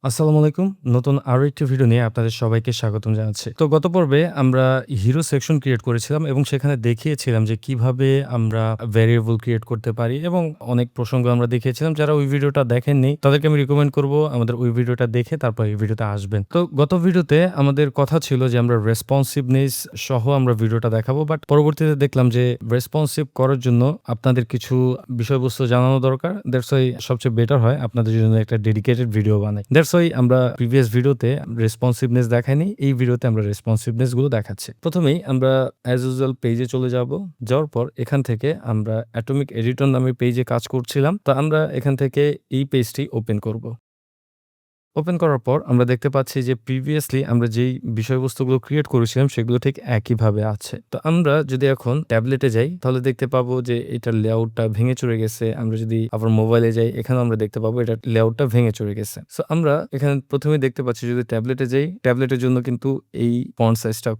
আসসালামু আলাইকুম। নতুন আরো একটি ভিডিও নিয়ে আপনাদের সবাইকে স্বাগতম জানাচ্ছি। তো গত পর্বে আমরা হিরো সেকশন ক্রিয়েট করেছিলাম এবং সেখানে দেখিয়েছিলাম যে কিভাবে আমরা ভেরিয়েবল ক্রিয়েট করতে পারি এবং অনেক প্রসঙ্গ আমরা দেখিয়েছিলাম। যারা ওই ভিডিওটা দেখেননি তাদেরকে আমি রিকমেন্ড করব আমাদের ওই ভিডিওটা দেখে তারপর এই ভিডিওতে আসবেন। তো গত ভিডিওতে আমাদের কথা ছিল যে আমরা রেসপন্সিভনেস সহ আমরা ভিডিওটা দেখাবো। বাট পরবর্তীতে দেখলাম যে রেসপন্সিভ করার জন্য আপনাদের কিছু বিষয়বস্তু জানানো দরকার। দ্যাটস ওয়াই সবচেয়ে বেটার হয় আপনাদের জন্য একটা ডেডিকেটেড ভিডিও বানাই। দ্যাটস ওয়াই আমরা প্রিভিয়াস ভিডিওতে রেসপন্সিভনেস দেখাইনি। এই ভিডিওতে আমরা রেসপন্সিভনেস গুলো দেখাচ্ছি। প্রথমেই আমরা অ্যাজ ইউজুয়াল পেজে চলে যাব। যাওয়ার পর এখান থেকে আমরা অ্যাটমিক এডিটর নামে পেজে কাজ করছিলাম। তো আমরা এখান থেকে এই পেজটি ওপেন করব। ওপেন করার পর আমরা দেখতে পাচ্ছি যে প্রিভিয়াসলি আমরা যেই বিষয়বস্তুগুলো ক্রিয়েট করেছিলাম সেগুলো ঠিক একইভাবে আছে। তো আমরা যদি এখন ট্যাবলেটে যাই তাহলে দেখতে পাবো যে এটার লেআউটটা ভেঙে চড়ে গেছে। আমরা যদি আবার মোবাইলে যাই এখানেও আমরা দেখতে পাবো এটার লেআউটটা ভেঙে চড়ে গেছে। সো আমরা এখানে প্রথমেই দেখতে পাচ্ছি যদি ট্যাবলেটে যাই, ট্যাবলেটের জন্য কিন্তু এই ফন্ট সাইজটা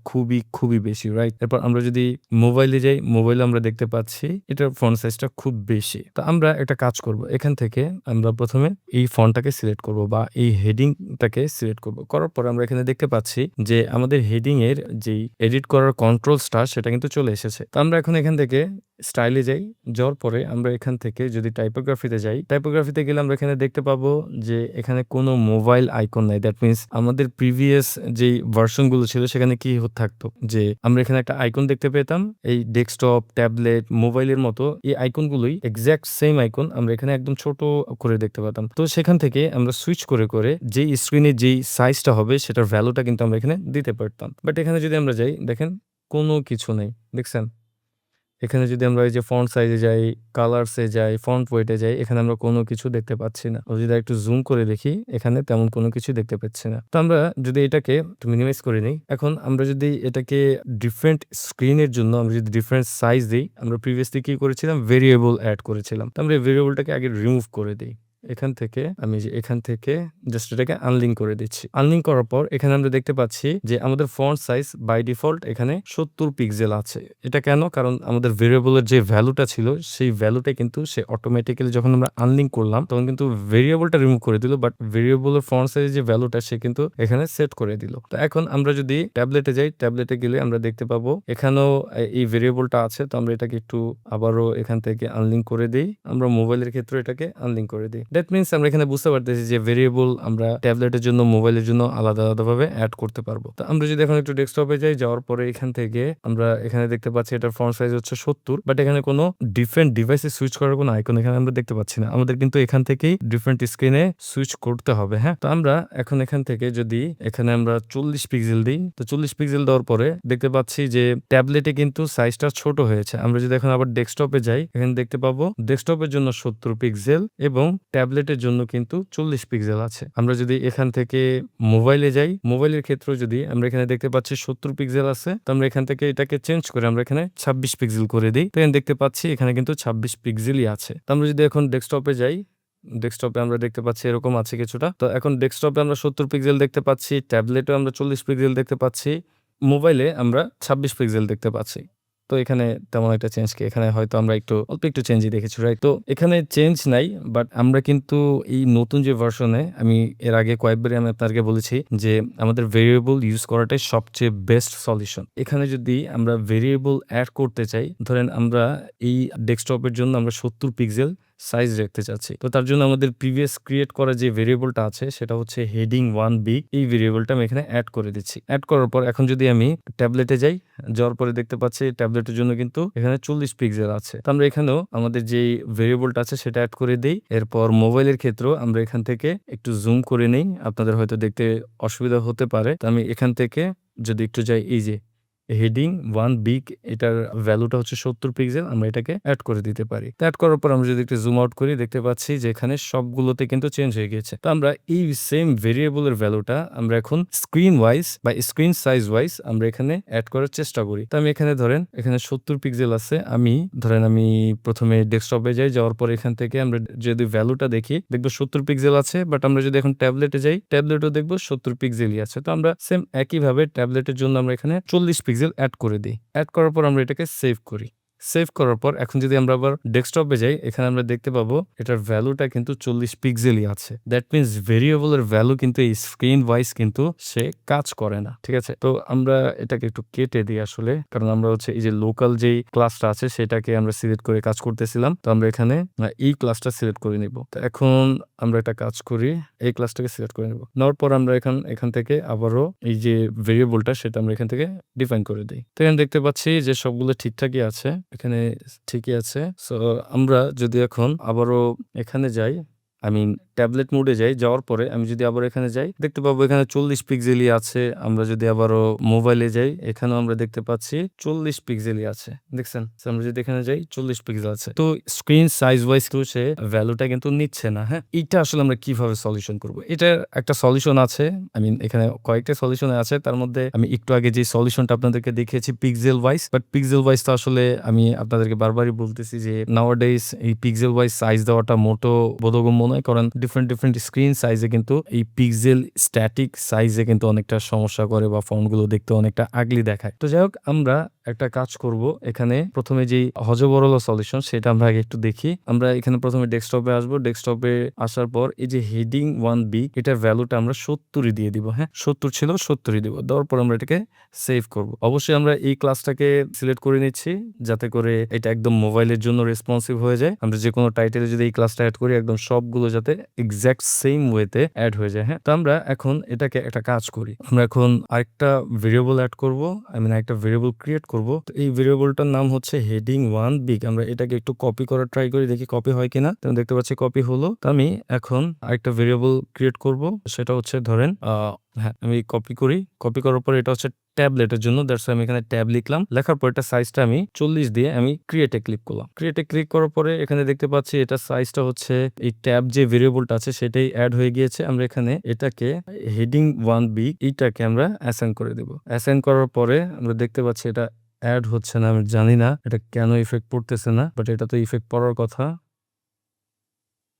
খুবই বেশি, রাইট? এরপর আমরা যদি মোবাইলে যাই, মোবাইলে আমরা দেখতে পাচ্ছি এটার ফন্ট সাইজটা খুব বেশি। তো আমরা একটা কাজ করব। এখান থেকে আমরা প্রথমে এই ফন্টটাকে সিলেক্ট করব বা এই হেডিংটাকে সিলেক্ট করব। করার পর আমরা এখানে দেখতে পাচ্ছি যে আমাদের হেডিং এর যেই এডিট করার কন্ট্রোলসটা সেটা কিন্তু চলে এসেছে। তো আমরা এখন এখান থেকে স্টাইলে যাই। যাওয়ার পরে আমরা এখান থেকে যদি টাইপোগ্রাফিতে যাই, টাইপোগ্রাফিতে গেলে আমরা এখানে দেখতে পাবো যে এখানে কোনো মোবাইল আইকন নাই। দ্যাট মিনস আমাদের প্রিভিয়াস যেই ভার্সন গুলো ছিল সেখানে কি থাকতো যে আমরা এখানে একটা আইকন দেখতে পেতাম। এই ডেস্কটপ, ট্যাবলেট, মোবাইলের মতো এই আইকনগুলোই এক্সাক্ট সেম আইকন আমরা এখানে একদম ছোট করে দেখতে পেতাম। তো সেখান থেকে আমরা সুইচ করে যেই স্ক্রিনে যেই সাইজটা হবে সেটার ভ্যালুটা কিন্তু আমরা এখানে দিতে পারতাম। বাট এখানে যদি আমরা যাই দেখেন কোনো কিছু নেই। দেখছেন? এখানে যদি আমরা এই যে ফন্ট সাইজে যাই, কালারস এ যাই, ফন্ট ওয়েট এ যাই, এখানে আমরা কোনো কিছু দেখতে পাচ্ছি না। যদি একটু জুম করে দেখি, এখানে তেমন কোনো কিছু দেখতে পাচ্ছি না। তো আমরা যদি এটাকে একটু মিনিমাইজ করে নেই, এখন আমরা যদি এটাকে ডিফারেন্ট স্ক্রিনের জন্য আমরা যদি ডিফারেন্ট সাইজ দেই, আমরা প্রিভিয়াসলি কি করেছিলাম? ভেরিয়েবল এড করেছিলাম। তো আমরা এই ভেরিয়েবলটাকে আগে রিমুভ করে দেই। এখান থেকে আমি যে এখান থেকে জাস্ট এটাকে আনলিঙ্ক করে দিচ্ছি। আনলিঙ্ক করার পর এখানে আমরা দেখতে পাচ্ছি যে আমাদের ফন্ট সাইজ বাই ডিফল্ট এখানে ৭০ পিক্সেল আছে। এটা কেন? কারণ আমাদের ভেরিয়েবলের যে ভ্যালুটা ছিল সেই ভ্যালুটা কিন্তু সে অটোমেটিক্যালি যখন আমরা আনলিঙ্ক করলাম তখন কিন্তু ভেরিয়েবলটা রিমুভ করে দিল। বাট ভেরিয়েবলের ফন্ট সাইজের যে ভ্যালুটা সে কিন্তু এখানে সেট করে দিল। তো এখন আমরা যদি ট্যাবলেটে যাই, ট্যাবলেটে গেলে আমরা দেখতে পাবো এখানেও এই ভেরিয়েবলটা আছে। তো আমরা এটাকে একটু আবারও এখান থেকে আনলিঙ্ক করে দেই। আমরা মোবাইলের ক্ষেত্রে এটাকে আনলিঙ্ক করে দিই। দ্যাট মিনস আমরা এখানে বুঝতে পারতেছি যে ভেরিয়েবল আমরা ট্যাবলেটের জন্য, মোবাইলের জন্য আলাদাভাবে এড করতে পারবো। তো আমরা যদি এখন একটু ডেস্কটপে যাই, যাওয়ার পরে এখান থেকে আমরা এখানে দেখতে পাচ্ছি এটার ফন্ট সাইজ হচ্ছে ৭০। বাট এখানে কোনো ডিফারেন্ট ডিভাইসে সুইচ করার কোনো আইকন এখানে আমরা দেখতে পাচ্ছি না। আমাদের কিন্তু এখান থেকেই ডিফারেন্ট স্ক্রিনে সুইচ করতে হবে, হ্যাঁ? তো আমরা এখন এখান থেকে যদি এখানে আমরা ৪০ পিক্সেল দিই, তো ৪০ পিক্সেল দেওয়ার পরে দেখতে পাচ্ছি যে ট্যাবলেটে কিন্তু সাইজটা ছোট হয়েছে। আমরা যদি এখন আবার ডেস্কটপে যাই, এখানে দেখতে পাবো ডেস্কটপের জন্য ৭০ পিক্সেল এবং ট্যাবলেটের জন্য কিন্তু ৪০ পিক্সেল আছে। আমরা যদি এখান থেকে মোবাইলে যাই, মোবাইলের ক্ষেত্রেও যদি আমরা এখানে দেখতে পাচ্ছি ৭০ পিক্সেল আছে। তো আমরা এখান থেকে এটাকে চেঞ্জ করে আমরা এখানে ২৬ পিক্সেল করে দিই। তো এখানে দেখতে পাচ্ছি এখানে কিন্তু ২৬ পিক্সেলই আছে। তো আমরা যদি এখন ডেস্কটপে যাই, ডেস্কটপে আমরা দেখতে পাচ্ছি এরকম আছে কিছুটা। তো এখন ডেস্কটপে আমরা ৭০ পিক্সেল দেখতে পাচ্ছি, ট্যাবলেটেও আমরা ৪০ পিক্সেল দেখতে পাচ্ছি, মোবাইলে আমরা ২৬ পিক্সেল দেখতে পাচ্ছি। তো এখানে তেমন একটা চেঞ্জ কি? এখানে হয়তো আমরা অল্প একটু চেঞ্জই দেখেছি, রাইট? তো এখানে চেঞ্জ নাই। বাট আমরা কিন্তু এই নতুন যে ভার্সনে আমি এর আগে কয়েকবারই আমি আপনাদেরকে বলেছি যে আমাদের ভেরিয়েবল ইউজ করাটাই সবচেয়ে বেস্ট সলিউশন। এখানে যদি আমরা ভেরিয়েবল এড করতে চাই, ধরেন আমরা এই ডেস্কটপের জন্য আমরা ৭০ পিক্সেল সাইজ রাখতে চাচ্ছি। তো তার জন্য আমাদের প্রিভিয়াস ক্রিয়েট করা যে ভেরিয়েবলটা আছে সেটা হচ্ছে হেডিং 1b। এই ভেরিয়েবলটা আমি এখানে এড করে দিচ্ছি। এড করার পর এখন যদি আমি ট্যাবলেটে যাই, যাওয়ার পরে দেখতে পাচ্ছি ট্যাবলেটের জন্য কিন্তু এখানে ৪০ পিক্সেল আছে। তো আমরা এখানেও আমাদের যেই ভেরিয়েবলটা আছে সেটা এড করে দেই। এরপর মোবাইলের ক্ষেত্রেও আমরা এখান থেকে একটু জুম করে নেই। আপনাদের হয়তো দেখতে অসুবিধা হতে পারে। তো আমি এখান থেকে যদি একটু যাই, এই যে হেডিং 1b এটার ভ্যালুটা হচ্ছে ৭০ পিক্সেল, আমরা এটাকে এড করে দিতে পারি। তো এড করার পর আমরা যদি একটু জুম আউট করি দেখতে পাচ্ছি যে এখানে সবগুলোতে কিন্তু চেঞ্জ হয়ে গিয়েছে। তো আমরা এই সেম ভেরিয়েবলের ভ্যালুটা আমরা এখন স্ক্রিন ওয়াইজ বা স্ক্রিন সাইজ ওয়াইজ আমরা এখানে এড করার চেষ্টা করি। তো আমি এখানে ধরেন এখানে ৭০ পিক্সেল আছে। আমি প্রথমে ডেস্কটপে যাই, যাওয়ার পর এখান থেকে আমরা যদি ভ্যালুটা দেখি দেখবো ৭০ পিক্সেল আছে। বাট আমরা যদি এখন ট্যাবলেটে যাই, ট্যাবলেটও দেখবো ৭০ পিক্সেলই আছে। তো আমরা সেম একইভাবে ট্যাবলেটের জন্য আমরা এখানে ৪০ পিক্সেল এড করে দিই। এড করার পর আমরা এটাকে সেভ করি। সেভ করার পর এখন যদি আমরা আবার ডেস্কটপে যাই, এখানে আমরা দেখতে পাবো এটার ভ্যালুটা কিন্তু 40 পিক্সেলই আছে। দ্যাট মিনস ভেরিয়েবলের ভ্যালু কিন্তু এই স্ক্রিন ওয়াইজ কিন্তু সে কাজ করে না। ঠিক আছে? তো আমরা এটাকে একটু কেটে দিই আসলে, কারণ আমরা হচ্ছে এই যে লোকাল যেই ক্লাসটা আছে সেটাকে আমরা সিলেক্ট করে কাজ করতেছিলাম। তো আমরা এখানে এই ক্লাসটা সিলেক্ট করে নিব। তো এখন আমরা একটা কাজ করি, এই ক্লাসটাকে সিলেক্ট করে নেব। নেওয়ার পর আমরা এখান থেকে আবারও এই যে ভেরিয়েবলটা সেটা আমরা এখান থেকে ডিফাইন করে দিই। তো এখানে দেখতে পাচ্ছি যে সবগুলো ঠিকঠাকই আছে, এখানে ঠিকই আছে। সো আমরা যদি এখন আবারও এখানে যাই, আই মিন ট্যাবলেট মোডে যাই, যাওয়ার পরে আমি যদি আবার এখানে যাই দেখতে পাবো এখানে 40 পিক্সেলই আছে। আমরা যদি আবারও মোবাইলে যাই, এখানেও আমরা দেখতে পাচ্ছি 40 পিক্সেলই আছে। দেখছেন? আমরা যদি এখানে যাই 40 পিক্সেল আছে। তো স্ক্রিন সাইজ ওয়াইজ সে ভ্যালুটা কিন্তু নিচ্ছে না। হ্যাঁ, এইটা আসলে আমরা কিভাবে সলিউশন করব? এটার একটা সলিউশন আছে, আই মিন এখানে কয়েকটা সলিউশন আছে। তার মধ্যে আমি একটু আগে যে সলিউশনটা আপনাদেরকে দেখিয়েছি pixel wise, but pixel wise তো আসলে আমি আপনাদেরকে বারবারই বলতেছি যে নাওয়াডেজ এই পিক্সেল ওয়াইজ সাইজ দেওয়াটা মোটো বোধগম্য নয়, কারণ ডিফারেন্ট স্ক্রিন সাইজে কিন্তু এই পিক্সেল স্ট্যাটিক সাইজে কিন্তু অনেকটা সমস্যা করে বা ফন্টগুলো দেখতে অনেকটা আগলি দেখায়। তো যাই হোক, আমরা একটা কাজ করব, এখানে প্রথমে যেই হযবরল সলিউশন সেটা আমরা আগে একটু দেখি। আমরা এখানে প্রথমে ডেস্কটপে আসবো। ডেস্কটপে আসার পর এই যে হেডিং 1B এটার ভ্যালুটা আমরা 70ই দিয়ে দিব। হ্যাঁ, 70 ছিল, 70ই দিব। দেওয়ার পর আমরা এটাকে সেভ করব। অবশ্যই আমরা এই ক্লাসটাকে সিলেক্ট করে নিচ্ছি যাতে করে এটা একদম মোবাইলের জন্য রেসপন্সিভ হয়ে যায়। আমরা যে কোনো টাইটেলে যদি এই ক্লাসটা অ্যাড করি একদম সবগুলো যাতে এক্সাক্ট সেম ওয়েতে অ্যাড হয়ে যায়। হ্যাঁ, তো আমরা এখন এটাকে একটা কাজ করি, আমরা এখন আরেকটা ভেরিয়েবল অ্যাড করব, আই মিন একটা ভেরিয়েবল ক্রিয়েট করব। তো এই ভেরিয়েবলটার নাম হচ্ছে হেডিং 1B। আমরা এটাকে একটু কপি করার ট্রাই করি, দেখি কপি হয় কিনা। তো দেখতে পাচ্ছি কপি হলো। তো আমি এখন আরেকটা ভেরিয়েবল ক্রিয়েট করব, সেটা হচ্ছে ধরেন হ্যাঁ, আমি কপি করি। কপি করার পর এটা হচ্ছে ট্যাবলেটের জন্য, দ্যাটস আমি এখানে ট্যাব লিখলাম। লেখার পর এটা সাইজটা আমি 40 দিয়ে আমি ক্রিয়েটে ক্লিক করলাম। ক্রিয়েটে ক্লিক করার পরে এখানে দেখতে পাচ্ছি এটা সাইজটা হচ্ছে এই ট্যাব যে ভেরিয়েবলটা আছে সেটাই অ্যাড হয়ে গিয়েছে। আমরা এখানে এটাকে হেডিং 1B এইটাকে আমরা অ্যাসাইন করে দেব। অ্যাসাইন করার পরে আমরা দেখতে পাচ্ছি এটা অ্যাড হচ্ছে না। আমি জানি না এটা কেন ইফেক্ট পড়তেছে না, বাট এটা তো ইফেক্ট পড়ার কথা।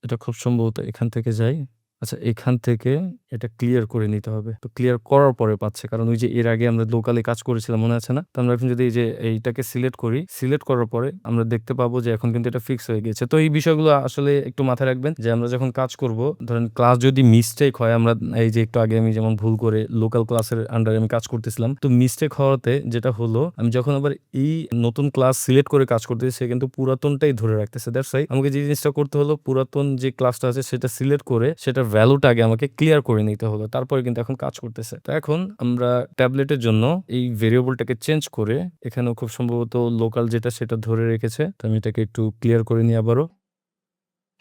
এটা খুব সম্ভবত এখান থেকে যাই। আচ্ছা, এখান থেকে এটা ক্লিয়ার করে নিতে হবে। তো ক্লিয়ার করার পরে পাচ্ছে, কারণ ওই যে এর আগে আমরা লোকালি কাজ করেছিলাম, মনে আছে না? তো আমরা এখন যদি এই যে এইটাকে সিলেক্ট করি, সিলেক্ট করার পরে আমরা দেখতে পাবো যে এখন কিন্তু এটা ফিক্স হয়ে গেছে। তো এই বিষয়গুলো আসলে একটু মাথায় রাখবেন যে আমরা যখন কাজ করব, ধরেন ক্লাস যদি মিস্টেক হয়, আমরা এই যে একটু আগে আমি যেমন ভুল করে লোকাল ক্লাসের আন্ডারে আমি কাজ করতেছিলাম, তো মিস্টেক হওয়াতে যেটা হলো, আমি যখন আবার এই নতুন ক্লাস সিলেক্ট করে কাজ করতেছি সে কিন্তু পুরাতনটাই ধরে রাখতেছে। দ্যাটস ওয়াই আমাকে যে জিনিসটা করতে হলো, পুরাতন যে ক্লাসটা আছে সেটা সিলেক্ট করে সেটার ভ্যালুটা আগে আমাকে ক্লিয়ার করে নিতে হলো, তারপরে কিন্তু এখন কাজ করতেছে। তো এখন আমরা ট্যাবলেটের জন্য এই ভেরিয়েবলটাকে চেঞ্জ করে এখানেও খুব সম্ভবত লোকাল যেটা সেটা ধরে রেখেছে। তো আমি এটাকে একটু ক্লিয়ার করে নিই আবারও।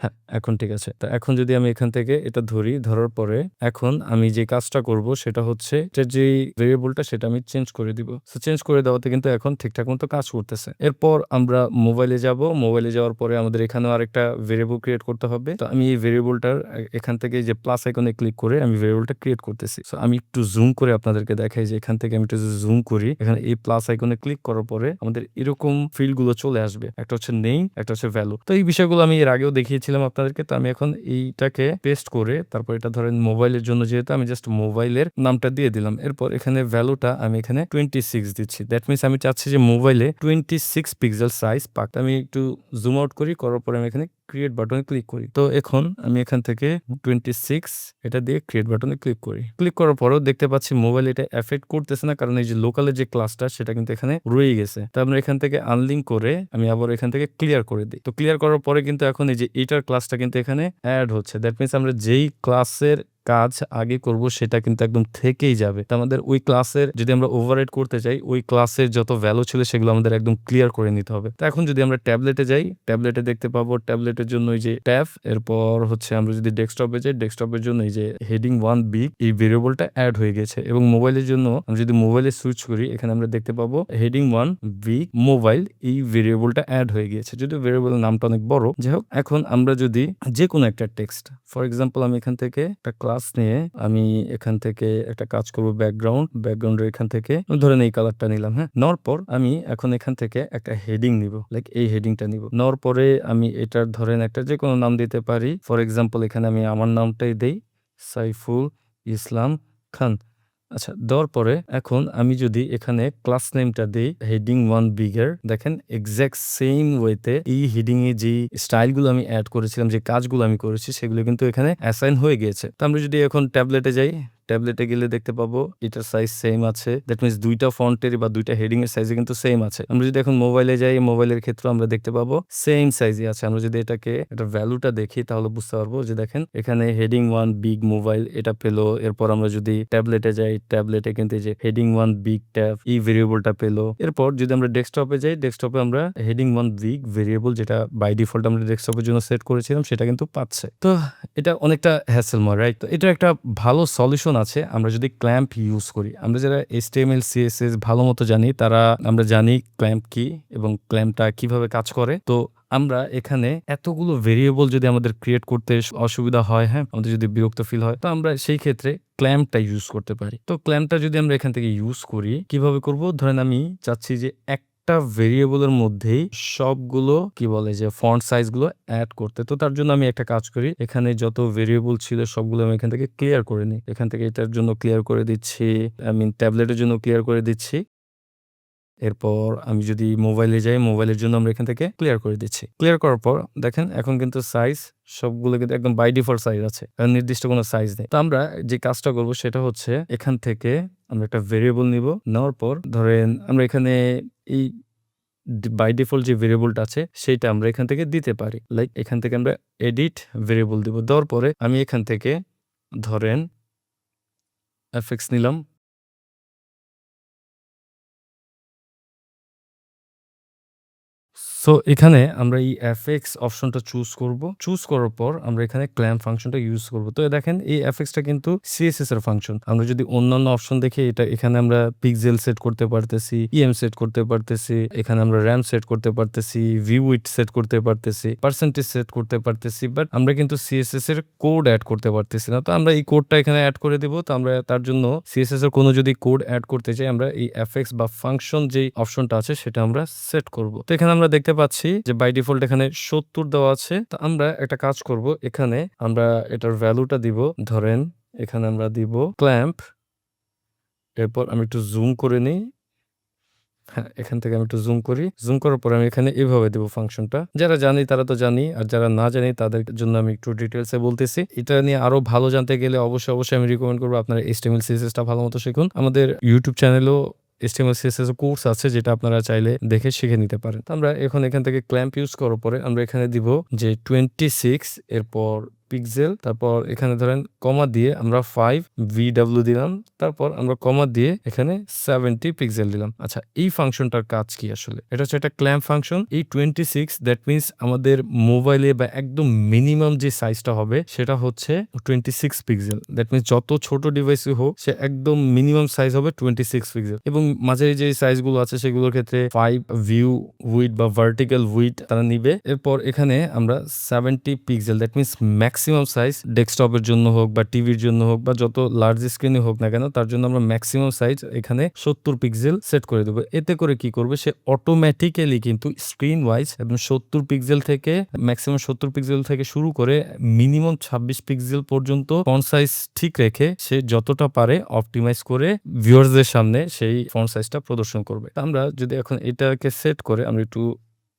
হ্যাঁ, এখন ঠিক আছে। তো এখন যদি আমি এখান থেকে এটা ধরি, ধরার পরে এখন আমি যে কাজটা করব সেটা হচ্ছে এটার যেই ভেরিয়েবলটা সেটা আমি চেঞ্জ করে দিব। সো চেঞ্জ করে দেওয়াতে কিন্তু এখন ঠিকঠাক মতো কাজ করতেছে। এরপর আমরা মোবাইলে যাব। মোবাইলে যাওয়ার পরে আমাদের এখানেও আরেকটা ভেরিয়েবল ক্রিয়েট করতে হবে। তো আমি এই ভেরিয়েবলটার এখান থেকে যে প্লাস আইকনে ক্লিক করে আমি ভেরিয়েবলটা ক্রিয়েট করতেছি। সো আমি একটু জুম করে আপনাদেরকে দেখাই যে এখান থেকে আমি একটু জুম করি। এখানে এই প্লাস আইকনে ক্লিক করার পরে আমাদের এরকম ফিল্ড গুলো চলে আসবে। একটা হচ্ছে নেম, একটা হচ্ছে ভ্যালু। তো এই বিষয়গুলো আমি এর আগেও দেখিয়েছিলাম আপনাদেরকে। তো আমি এখন এইটাকে পেস্ট করে তারপর এটা ধরেন মোবাইলের জন্য যেহেতু আমি জাস্ট মোবাইলের নামটা দিয়ে দিলাম। এরপর এখানে ভ্যালুটা আমি এখানে 26 দিচ্ছি। দ্যাট মিনস আমি চাচ্ছি যে মোবাইলে 26 পিক্সেল সাইজ পাক। আমি একটু জুম আউট করি, করার পরে আমি এখানে ক্রিয়েট বাটনে ক্লিক করি। তো এখন আমি এখান থেকে 26 এটা দিয়ে ক্রিয়েট বাটনে ক্লিক করি। ক্লিক করার পরেও দেখতে পাচ্ছি মোবাইল এটা এফেক্ট করতেছে না, কারণ এই যে লোকালের যে ক্লাসটা সেটা কিন্তু এখানে রয়ে গেছে। তো আমরা এখান থেকে আনলিঙ্ক করে আমি আবার এখান থেকে ক্লিয়ার করে দিই। তো ক্লিয়ার করার পরে কিন্তু এখন এই যে এটার ক্লাসটা কিন্তু এখানে অ্যাড হচ্ছে। দ্যাট মিনস আমরা যেই ক্লাসের কাজ আগে করব সেটা কিন্তু একদম থেকেই যাবে। তো আমাদের ওই ক্লাসের যদি আমরা ওভাররাইড করতে চাই, ওই ক্লাসের যত ভ্যালু ছিল সেগুলো আমাদের একদম ক্লিয়ার করে নিতে হবে। তো এখন যদি আমরা ট্যাবলেটে যাই, ট্যাবলেটে দেখতে পাবো ট্যাবলেটের জন্য এই যে ট্যাব, এরপর হচ্ছে আমরা যদি ডেস্কটপে যাই, ডেস্কটপের জন্য এই যে হেডিং 1B এই ভেরিয়েবলটা অ্যাড হয়ে গেছে। এবং মোবাইলের জন্য আমরা যদি মোবাইলে সুইচ করি, এখানে আমরা দেখতে পাবো হেডিং 1B মোবাইল এই ভেরিয়েবলটা অ্যাড হয়ে গিয়েছে, যদিও ভেরিয়েবলের নামটা অনেক বড়। যাই হোক, এখন আমরা যদি যে কোনো একটা টেক্সট, ফর এক্সাম্পল আমি এখান থেকে একটা ক্লাস নিয়ে আমি এখান থেকে একটা কাজ করব, ব্যাকগ্রাউন্ডের এখান থেকে ধরেন এই কালারটা নিলাম। হ্যাঁ, নেওয়ার পর আমি এখন এখান থেকে একটা হেডিং নিব, লাইক এই হেডিংটা নিব। নেওয়ার পরে আমি এটার ধরেন একটা যে কোনো নাম দিতে পারি। ফর এক্সাম্পল এখানে আমি আমার নামটাই দেই, সাইফুল ইসলাম খান। আচ্ছা, দেওয়ার পরে এখন আমি যদি এখানে ক্লাস নেমটা দেই হেডিং 1 বিগার, দেখেন এক্সাক্ট সেম ওয়েতে এই হেডিং এ যে স্টাইলগুলো আমি এড করেছিলাম, যে কাজগুলো আমি করেছি সেগুলো কিন্তু এখানে অ্যাসাইন হয়ে গিয়েছে। তো আমরা যদি এখন ট্যাবলেটে যাই, ট্যাবলেটে গেলে দেখতে পাবো এটার সাইজ সেম আছে। দ্যাট মিনস ২ টা ফন্টের বা ২ টা হেডিং এর সাইজে কিন্তু সেম আছে। আমরা যদি এখন মোবাইলে যাই, মোবাইলের ক্ষেত্রেও আমরা দেখতে পাবো সেম সাইজই আছে। আমরা যদি এটাকে এটার ভ্যালুটা দেখি তাহলে বুঝতে পারবো যে দেখেন এখানে হেডিং 1 বিগ মোবাইল এটা পেলো। এরপর আমরা যদি ট্যাবলেটে যাই, ট্যাবলেটে কিন্তু এই যে হেডিং 1 বিগ ট্যাব এই ভেরিয়েবলটা পেলো। এরপর যদি আমরা ডেস্কটপে যাই, ডেস্কটপে আমরা হেডিং 1 বিগ ভেরিয়েবল যেটা বাই ডিফল্ট আমরা ডেস্কটপের জন্য সেট করেছিলাম সেটা কিন্তু পাচ্ছে। তো এটা অনেকটা হ্যাসেলময়, রাইট? তো এটার একটা ভালো সলিউশন আছে আমরা যদি ক্ল্যাম্প ইউজ করি। আমরা যারা HTML CSS ভালো মতো জানি তারা আমরা জানি ক্ল্যাম্প কি এবং ক্ল্যাম্পটা কিভাবে কাজ করে। তো আমরা এখানে এতগুলো ভেরিয়েবল যদি আমাদের ক্রিয়েট করতে অসুবিধা হয়, হ্যাঁ? আমাদের যদি বিরক্ত ফিল হয়, তো আমরা সেই ক্ষেত্রে ক্ল্যাম্পটা ইউজ করতে পারি। তো ক্ল্যাম্পটা যদি আমরা এখান থেকে ইউজ করি, কিভাবে করব? ধরেন আমি চাচ্ছি যে একটা ভেরিয়েবলের মধ্যেই সবগুলো কি বলে যে ফন্ট সাইজ গুলো এড করতে। তো তার জন্য আমি একটা কাজ করি। এখানে যত ভেরিয়েবল ছিল সবগুলো আমি এখান থেকে ক্লিয়ার করে নিই। এখান থেকে এটার জন্য ক্লিয়ার করে দিচ্ছি। ট্যাবলেটের জন্য ক্লিয়ার করে দিচ্ছি। এরপর আমি যদি মোবাইলে যাই, মোবাইলের জন্য আমরা এখান থেকে ক্লিয়ার করে দিচ্ছি। ক্লিয়ার করার পর দেখেন এখন কিন্তু সাইজ সবগুলো কিন্তু একদম বাই ডিফল্ট সাইজ আছে। নির্দিষ্ট কোনো সাইজ নেই। তো আমরা যে কাজটা করব সেটা হচ্ছে এখান থেকে আমরা একটা ভেরিয়েবল নিব। নেওয়ার পর ধরেন আমরা এখানে এই বাই ডিফল্ট যে ভেরিয়েবলটা আছে সেইটা আমরা এখান থেকে দিতে পারি। লাইক এখান থেকে আমরা এডিট ভেরিয়েবল দিব। দেওয়ার পরে আমি এখান থেকে ধরেন fx নিলাম। সো এখানে আমরা এই fx অপশনটা চুজ করব। চুজ করার পর আমরা এখানে clamp ফাংশনটা ইউজ করব। তো দেখেন এই fx টা কিন্তু CSS এর ফাংশন। আমরা যদি অন্যান্য অপশন দেখি এখানে আমরা পিক্সেল সেট করতে পারতেছি, em সেট করতে পারতেছি, এখানে আমরা RAM সেট করতে পারতেছি, view width সেট করতে পারতেছি, পার্সেন্টেজ সেট করতে পারতেছি। বাট আমরা কিন্তু CSS এর কোড এড করতে পারতেছি না। তো আমরা এই কোডটা এখানে এড করে দিব। তো আমরা তার জন্য CSS এর কোনো যদি কোড এড করতে চাই আমরা এই fx বা ফাংশন যেই অপশনটা আছে সেটা আমরা সেট করব। তো এখানে আমরা দেখতে পাচ্ছি যে বাই ডিফল্ট এখানে ৭০ দেওয়া আছে। তো আমরা একটা কাজ করব, এখানে আমরা এটার ভ্যালুটা দিব। ধরেন এখানে আমরা দিব ক্ল্যাম্প। এরপর আমি একটু জুম করে নিই। হ্যাঁ, এখান থেকে আমি একটু জুম করি। জুম করার পরে আমি এখানে এভাবে দেব ফাংশনটা। যারা জানি তারা তো জানি, আর যারা না জানি তাদের জন্য আমি একটু ডিটেইলস এ বলতেছি। এটা নিয়ে আরো ভালো জানতে গেলে অবশ্যই আমি রিকমেন্ড করব আপনারা HTML CSS টা ভালোমতো শিখুন। আমাদের YouTube চ্যানেলেও HTML CSS কোর্স আছে যেটা আপনারা চাইলে দেখে শিখে নিতে পারেন। তো আমরা এখন এখান থেকে ক্ল্যাম্প ইউজ করার পরে আমরা এখানে দিব যে 26 এরপর পিক্সেল, তারপর এখানে ধরেন কমা দিয়ে আমরা 5 VW দিলাম। তারপর আমরা কমা দিয়ে এখানে 70 পিক্সেল দিলাম। আচ্ছা, এই ফাংশনটার কাজ কি আসলে? এটা হচ্ছে একটা ক্ল্যাম্প ফাংশন। এই 26 দ্যাট মিনস আমাদের মোবাইলে বা একদম মিনিমাম যে সাইজটা হবে সেটা হচ্ছে 26 পিক্সেল। দ্যাট মিনস যত ছোট ডিভাইসই হোক সে একদম মিনিমাম সাইজ হবে 26 পিক্সেল। এবং মাঝের যে সাইজগুলো আছে সেগুলোর ক্ষেত্রে 5 ভিউ উইডথ বা ভার্টিক্যাল উইডথ তারা নিবে। এরপর এখানে আমরা 70 pixel that means maximum size ডেস্কটপের জন্য হোক বা টিভির জন্য হোক বা যত লার্জ স্ক্রিনে হোক না কেন তার জন্য আমরা ম্যাক্সিমাম সাইজ এখানে 70 পিক্সেল সেট করে দেবো। এতে করে কি করবে, সে অটোমেটিক্যালি কিন্তু স্ক্রিন ওয়াইজ একদম 70 পিক্সেল থেকে ম্যাক্সিমাম 70 পিক্সেল থেকে শুরু করে মিনিমাম 26 পিক্সেল পর্যন্ত ফন্ট সাইজ ঠিক রেখে সে যতটা পারে অপটিমাইজ করে ভিউয়ার্সদের সামনে সেই ফন্ট সাইজটা প্রদর্শন করবে। তো আমরা যদি এখন এটাকে সেট করে আমরা একটু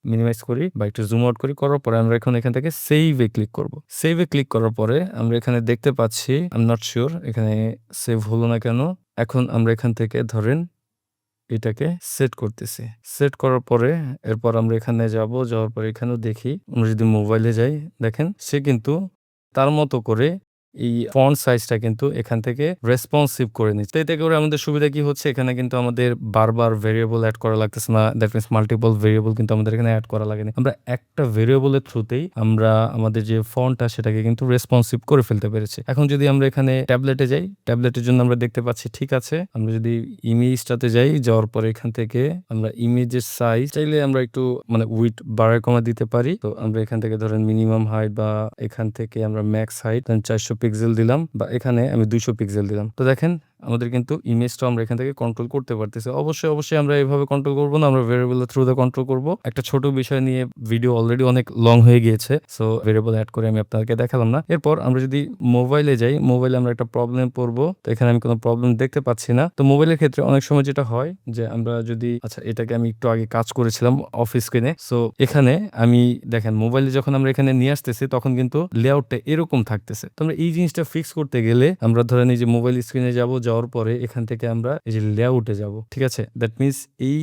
মিনিমাইজ করি বা একটু জুম আউট করার পরে আমরা এখন এখান থেকে সেভ এ ক্লিক করব। সেভ এ ক্লিক করার পরে আমরা এখানে দেখতে পাচ্ছি আই এম নট সিওর এখানে সেভ হলো না কেন। এখন আমরা এখান থেকে ধরেন এটাকে সেট করতেছি। সেট করার পরে এরপর আমরা এখানে যাওয়ার পরে এখানেও দেখি, আমরা যদি মোবাইলে যাই দেখেন সে কিন্তু তার মতো করে এই ফন্ট সাইজটা কিন্তু এখান থেকে রেসপন্সিভ করে নিচ্ছে। তো এতে করে আমাদের সুবিধা কি হচ্ছে, এখানে কিন্তু আমাদের বারবার ভেরিয়েবল এড করা লাগতেছে না। দ্যাট মিনস মাল্টিপল ভেরিয়েবল কিন্তু আমাদের এখানে এড করা লাগেনি। আমরা একটা ভেরিয়েবলের থ্রুতেই আমরা আমাদের যে ফন্টটা সেটাকে কিন্তু রেসপন্সিভ করে ফেলতে পেরেছি। এখন যদি আমরা এখানে ট্যাবলেটে যাই, ট্যাবলেটের জন্য আমরা দেখতে পাচ্ছি ঠিক আছে। আমরা যদি ইমেজটাতে যাওয়ার পরে এখান থেকে আমরা ইমেজের সাইজ চাইলে আমরা একটু মানে উইডথ বাড়ায় কমা দিতে পারি। তো আমরা এখান থেকে ধরেন মিনিমাম হাইট বা এখান থেকে আমরা ম্যাক্স হাইট 400 পিক্সেল দিলাম বা এখানে আমি 200 পিক্সেল দিলাম। তো দেখেন আমাদের কিন্তু ইমেজটাও আমরা এখান থেকে কন্ট্রোল করতে পারতেছি। অবশ্যই আমরা এভাবে কন্ট্রোল করব না। আমরা ভেরিয়েবল এর থ্রুতে কন্ট্রোল করব। একটা ছোট বিষয় নিয়ে ভিডিও অলরেডি অনেক লং হয়ে গিয়েছে। সো ভেরিয়েবল এড করে আমি আপনাদেরকে দেখালাম না। এরপর আমরা যদি মোবাইলে যাই, মোবাইলে আমরা একটা প্রবলেমে পড়বো। তো এখানে আমি কোনো প্রবলেম দেখতে পাচ্ছি না। তো মোবাইলের ক্ষেত্রে অনেক সময় যেটা হয় যে আমরা যদি এটাকে আমি একটু আগে কাজ করেছিলাম অফিস স্ক্রিনে। সো এখানে আমি দেখেন মোবাইলে যখন আমরা এখানে নিয়ে আসতেছি তখন কিন্তু লেআউটটা এরকম থাকতেছে। তো আমরা এই জিনিসটা ফিক্স করতে গেলে আমরা ধরেন এই যে মোবাইল স্ক্রিনে যাওয়ার পরে এখান থেকে আমরা এই যে লেআউটে যাব। ঠিক আছে? দ্যাট মিনস এই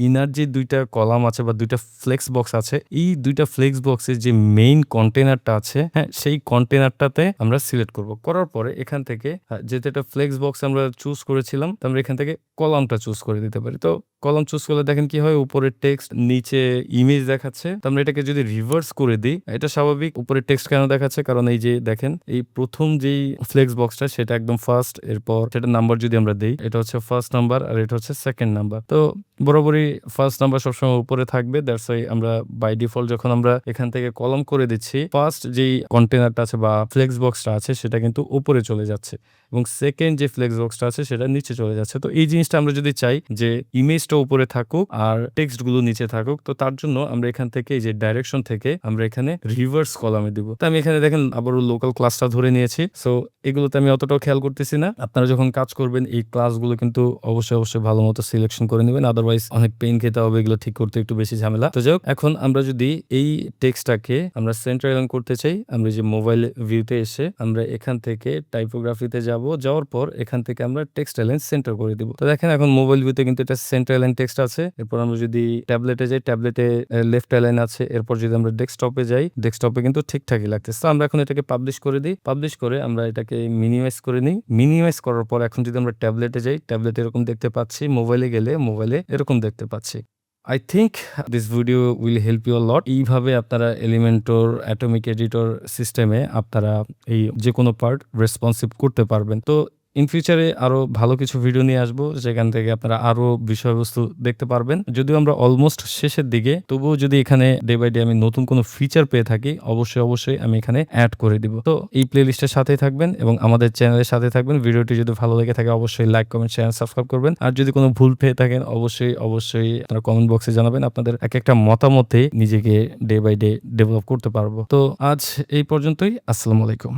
ইনার যে ২ টা কলাম আছে বা ২ টা ফ্লেক্স বক্স আছে, এই ২ টা ফ্লেক্স বক্সের যে মেইন কন্টেইনারটা আছে, হ্যাঁ? সেই কন্টেইনারটাতে আমরা সিলেক্ট করব। করার পরে এখান থেকে যেহেতু এটা ফ্লেক্স বক্স আমরা চুজ করেছিলাম, তো আমরা এখান থেকে কলামটা চুজ করে দিতে পারি। তো কলাম চুজ করলে দেখেন কি হয়, উপরে টেক্সট, নিচে ইমেজ দেখাচ্ছে। তো আমরা এটাকে যদি রিভার্স করে দিই, এটা স্বাভাবিক। উপরে টেক্সট কেন দেখাচ্ছে? কারণ এই যে দেখেন এই প্রথম যেই ফ্লেক্স বক্সটা সেটা একদম ফার্স্ট, এরপর সেটার নাম্বার যদি আমরা দেই, এটা হচ্ছে ফার্স্ট নাম্বার আর এটা হচ্ছে সেকেন্ড নাম্বার। তো বরাবরই ফার্স্ট নাম্বার সবসময় উপরে থাকবে। দ্যাটস ওয়াই আমরা বাই ডিফল্ট যখন আমরা এখান থেকে কলাম করে দিচ্ছি, ফার্স্ট যেই কন্টেইনারটা আছে বা ফ্লেক্স বক্সটা আছে সেটা কিন্তু উপরে চলে যাচ্ছে এবং সেকেন্ড যে ফ্লেক্স বক্সটা আছে সেটা নিচে চলে যাচ্ছে। তো এই জিনিসটা আমরা যদি চাই যে ইমেজটা উপরে থাকুক আর টেক্সট গুলো নিচে থাকুক, তো তার জন্য আমরা এখান থেকে এই যে ডাইরেকশন থেকে আমরা এখানে রিভার্স কলামে দিব। তো আমি এখানে দেখেন আবারও লোকাল ক্লাসটা ধরে নিয়েছি। সো এগুলোতে আমি অতটাও খেয়াল করতেছি না। আপনারা যখন কাজ করবেন এই ক্লাসগুলো কিন্তু অবশ্যই ভালো মতো সিলেকশন করে নেবেন। আদারওয়াইজ অনেক পেইন খেতে হবে এগুলো ঠিক করতে, একটু বেশি ঝামেলা। তো যাই হোক, এখন আমরা যদি এই টেক্সটটাকে আমরা সেন্টার অ্যালাইন করতে চাই, আমরা যে মোবাইল ভিউতে এসে আমরা এখান থেকে টাইপোগ্রাফিতে যাওয়ার পর এখান থেকে আমরা টেক্সট অ্যালাইন সেন্টার করে দিব। তো দেখেন এখন মোবাইল ভিউতে কিন্তু এটা সেন্টার অ্যালাইন টেক্সট আছে। এরপর আমরা যদি ট্যাবলেটে যাই, ট্যাবলেটে লেফট অ্যালাইন আছে। এরপর যদি আমরা ডেস্কটপে যাই, ডেস্কটপে কিন্তু ঠিকঠাকই লাগতেছে। তো আমরা এখন এটাকে পাবলিশ করে দিই। পাবলিশ করে আমরা এটাকে মিনিমাইজ করে নিই। মিনিমাইজ করার পর এখন যদি আমরা ট্যাবলেটে যাই, ট্যাবলেটে এরকম দেখতে পাচ্ছি। মোবাইলে গেলে মোবাইলে এরকম দেখতে পাচ্ছি। I think this video will help you a lot. এইভাবে আপনারা এলিমেন্টর, অ্যাটমিক এডিটর সিস্টেমে আপনারা এই যেকোনো পার্ট রেসপন্সিভ করতে পারবেন। তো ইন ফিউচারে আরো ভালো কিছু ভিডিও নিয়ে আসবো, যেখান থেকে আপনারা আরো বিষয়বস্তু দেখতে পারবেন। যদিও আমরা অলমোস্ট শেষের দিকে, তবুও যদি এখানে ডে বাই ডে আমি নতুন কোনো ফিচার পেয়ে থাকি, অবশ্যই আমি এখানে অ্যাড করে দিব। তো এই প্লেলিস্টের সাথেই থাকবেন এবং আমাদের চ্যানেলের সাথে থাকবেন। ভিডিওটি যদি ভালো লেগে থাকে অবশ্যই লাইক, কমেন্ট, শেয়ার, সাবস্ক্রাইব করবেন। আর যদি কোনো ভুল পেয়ে থাকেন অবশ্যই আপনারা কমেন্ট বক্সে জানাবেন। আপনাদের একটা মতামতে নিজেকে ডে বাই ডে ডেভেলপ করতে পারবো। তো আজ এই পর্যন্তই। আসসালামু আলাইকুম।